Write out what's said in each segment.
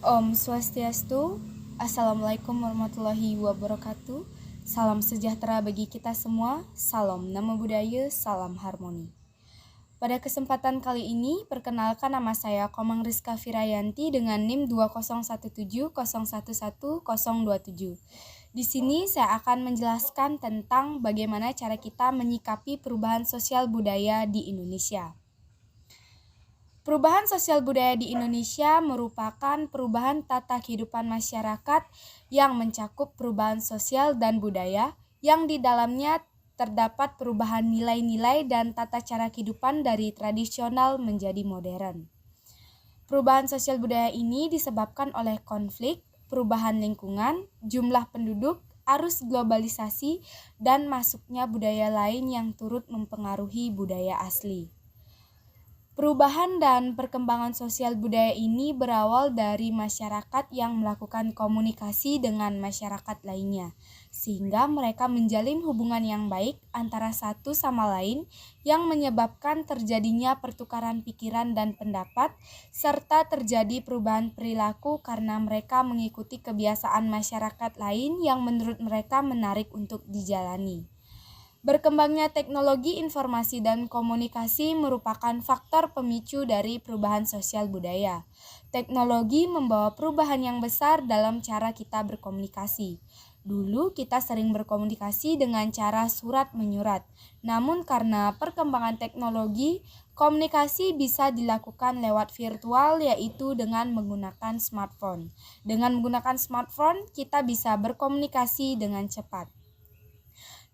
Om Swastiastu, Assalamualaikum warahmatullahi wabarakatuh. Salam sejahtera bagi kita semua, salam nama budaya, salam harmoni. Pada kesempatan kali ini, perkenalkan nama saya Komang Rizka Firayanti dengan NIM 20170111027. Di sini saya akan menjelaskan tentang bagaimana cara kita menyikapi perubahan sosial budaya di Indonesia. Perubahan sosial budaya di Indonesia merupakan perubahan tata kehidupan masyarakat yang mencakup perubahan sosial dan budaya yang di dalamnya terdapat perubahan nilai-nilai dan tata cara kehidupan dari tradisional menjadi modern. Perubahan sosial budaya ini disebabkan oleh konflik, perubahan lingkungan, jumlah penduduk, arus globalisasi, dan masuknya budaya lain yang turut mempengaruhi budaya asli. Perubahan dan perkembangan sosial budaya ini berawal dari masyarakat yang melakukan komunikasi dengan masyarakat lainnya, sehingga mereka menjalin hubungan yang baik antara satu sama lain yang menyebabkan terjadinya pertukaran pikiran dan pendapat, serta terjadi perubahan perilaku karena mereka mengikuti kebiasaan masyarakat lain yang menurut mereka menarik untuk dijalani. Berkembangnya teknologi informasi dan komunikasi merupakan faktor pemicu dari perubahan sosial budaya. Teknologi membawa perubahan yang besar dalam cara kita berkomunikasi. Dulu kita sering berkomunikasi dengan cara surat menyurat. Namun karena perkembangan teknologi, komunikasi bisa dilakukan lewat virtual, yaitu dengan menggunakan smartphone. Dengan menggunakan smartphone, kita bisa berkomunikasi dengan cepat.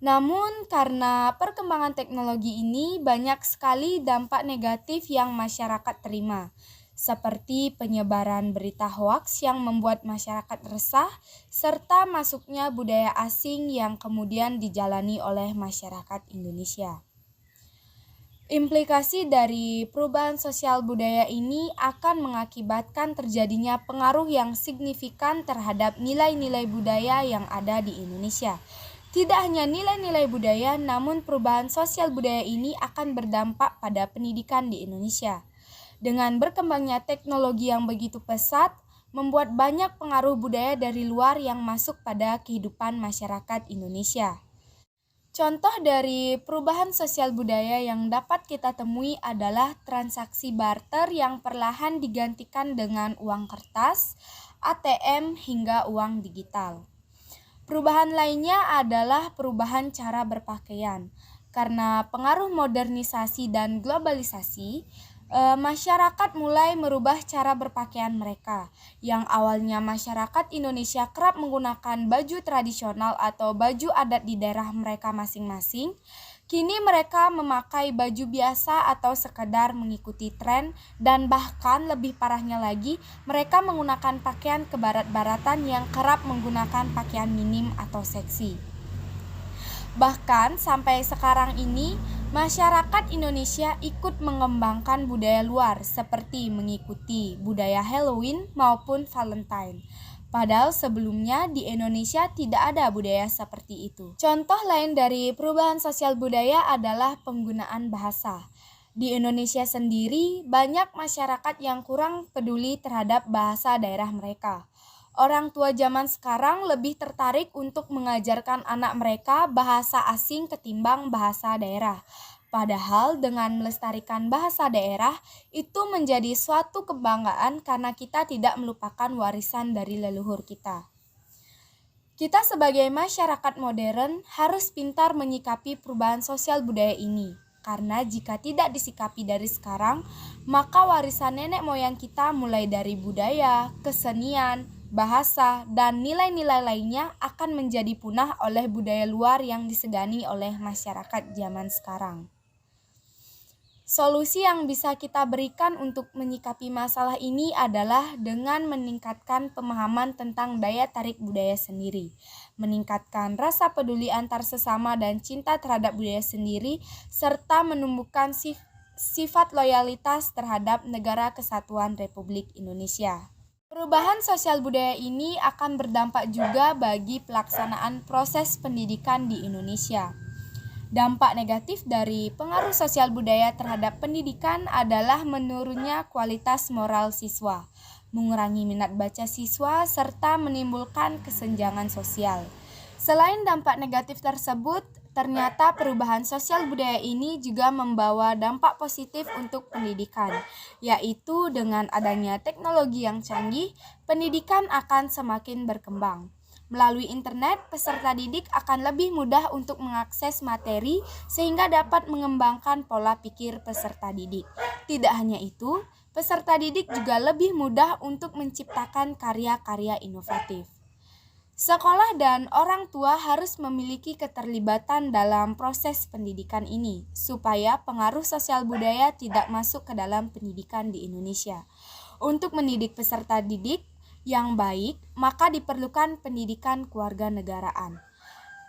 Namun karena perkembangan teknologi ini banyak sekali dampak negatif yang masyarakat terima, seperti penyebaran berita hoaks yang membuat masyarakat resah, serta masuknya budaya asing yang kemudian dijalani oleh masyarakat Indonesia. Implikasi dari perubahan sosial budaya ini akan mengakibatkan terjadinya pengaruh yang signifikan terhadap nilai-nilai budaya yang ada di Indonesia. Tidak hanya nilai-nilai budaya, namun perubahan sosial budaya ini akan berdampak pada pendidikan di Indonesia. Dengan berkembangnya teknologi yang begitu pesat, membuat banyak pengaruh budaya dari luar yang masuk pada kehidupan masyarakat Indonesia. Contoh dari perubahan sosial budaya yang dapat kita temui adalah transaksi barter yang perlahan digantikan dengan uang kertas, ATM, hingga uang digital. Perubahan lainnya adalah perubahan cara berpakaian. Karena pengaruh modernisasi dan globalisasi, masyarakat mulai merubah cara berpakaian mereka. Yang awalnya masyarakat Indonesia kerap menggunakan baju tradisional atau baju adat di daerah mereka masing-masing, kini mereka memakai baju biasa atau sekedar mengikuti tren, dan bahkan lebih parahnya lagi, mereka menggunakan pakaian kebarat-baratan yang kerap menggunakan pakaian minim atau seksi. Bahkan sampai sekarang ini, masyarakat Indonesia ikut mengembangkan budaya luar seperti mengikuti budaya Halloween maupun Valentine. Padahal sebelumnya di Indonesia tidak ada budaya seperti itu. Contoh lain dari perubahan sosial budaya adalah penggunaan bahasa. Di Indonesia sendiri, banyak masyarakat yang kurang peduli terhadap bahasa daerah mereka. Orang tua zaman sekarang lebih tertarik untuk mengajarkan anak mereka bahasa asing ketimbang bahasa daerah. Padahal dengan melestarikan bahasa daerah itu menjadi suatu kebanggaan karena kita tidak melupakan warisan dari leluhur kita. Kita sebagai masyarakat modern harus pintar menyikapi perubahan sosial budaya ini. Karena jika tidak disikapi dari sekarang, maka warisan nenek moyang kita mulai dari budaya, kesenian, bahasa, dan nilai-nilai lainnya akan menjadi punah oleh budaya luar yang disegani oleh masyarakat zaman sekarang. Solusi yang bisa kita berikan untuk menyikapi masalah ini adalah dengan meningkatkan pemahaman tentang daya tarik budaya sendiri, meningkatkan rasa peduli antar sesama dan cinta terhadap budaya sendiri, serta menumbuhkan sifat loyalitas terhadap Negara Kesatuan Republik Indonesia. Perubahan sosial budaya ini akan berdampak juga bagi pelaksanaan proses pendidikan di Indonesia. Dampak negatif dari pengaruh sosial budaya terhadap pendidikan adalah menurunnya kualitas moral siswa, mengurangi minat baca siswa, serta menimbulkan kesenjangan sosial. Selain dampak negatif tersebut, ternyata perubahan sosial budaya ini juga membawa dampak positif untuk pendidikan, yaitu dengan adanya teknologi yang canggih, pendidikan akan semakin berkembang. Melalui internet, peserta didik akan lebih mudah untuk mengakses materi sehingga dapat mengembangkan pola pikir peserta didik. Tidak hanya itu, peserta didik juga lebih mudah untuk menciptakan karya-karya inovatif. Sekolah dan orang tua harus memiliki keterlibatan dalam proses pendidikan ini, supaya pengaruh sosial budaya tidak masuk ke dalam pendidikan di Indonesia. Untuk mendidik peserta didik yang baik, maka diperlukan pendidikan kewarganegaraan.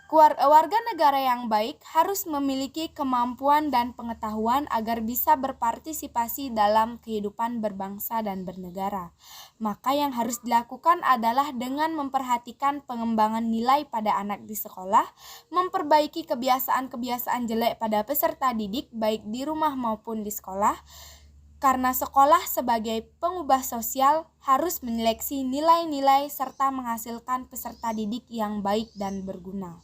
Warga negara yang baik harus memiliki kemampuan dan pengetahuan agar bisa berpartisipasi dalam kehidupan berbangsa dan bernegara. Maka yang harus dilakukan adalah dengan memperhatikan pengembangan nilai pada anak di sekolah, memperbaiki kebiasaan-kebiasaan jelek pada peserta didik baik di rumah maupun di sekolah, karena sekolah sebagai pengubah sosial harus menyeleksi nilai-nilai serta menghasilkan peserta didik yang baik dan berguna.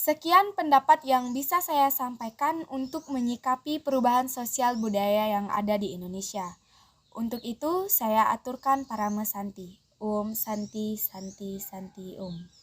Sekian pendapat yang bisa saya sampaikan untuk menyikapi perubahan sosial budaya yang ada di Indonesia. Untuk itu, saya aturkan Parama Santi. Om Santi Santi Santi Om.